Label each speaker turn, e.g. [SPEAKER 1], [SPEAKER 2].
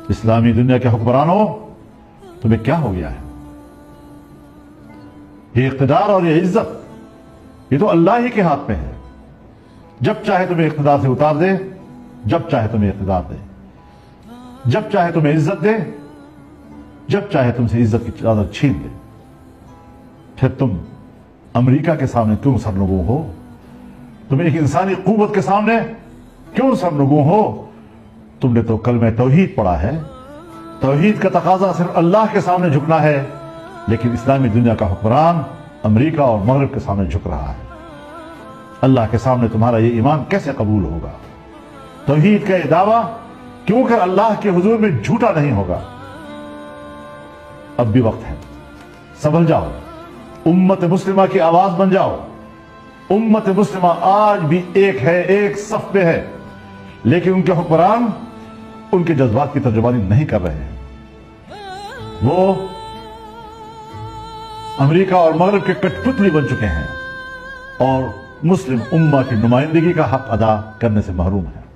[SPEAKER 1] اسلامی دنیا کے حکمرانوں، تمہیں کیا ہو گیا ہے؟ یہ اقتدار اور یہ عزت، یہ تو اللہ ہی کے ہاتھ میں ہے۔ جب چاہے تمہیں اقتدار سے اتار دے، جب چاہے تمہیں اقتدار دے، جب چاہے تمہیں عزت دے، جب چاہے تم سے عزت کی چادر چھین دے۔ پھر تم امریکہ کے سامنے کیوں سرنگوں ہو؟ تم ایک انسانی قوت کے سامنے کیوں سرنگوں ہو؟ تم نے تو کلمہ توحید پڑھا ہے۔ توحید کا تقاضا صرف اللہ کے سامنے جھکنا ہے، لیکن اسلامی دنیا کا حکمران امریکہ اور مغرب کے سامنے جھک رہا ہے۔ اللہ کے سامنے تمہارا یہ ایمان کیسے قبول ہوگا؟ توحید کا یہ دعویٰ کیوں کر اللہ کے حضور میں جھوٹا نہیں ہوگا؟ اب بھی وقت ہے، سنبھل جاؤ، امت مسلمہ کی آواز بن جاؤ۔ امت مسلمہ آج بھی ایک ہے، ایک صف پہ ہے، لیکن ان کے حکمران ان کے جذبات کی ترجمانی نہیں کر رہے ہیں۔ وہ امریکہ اور مغرب کے کٹ پتلی بن چکے ہیں اور مسلم امہ کی نمائندگی کا حق ادا کرنے سے محروم ہیں۔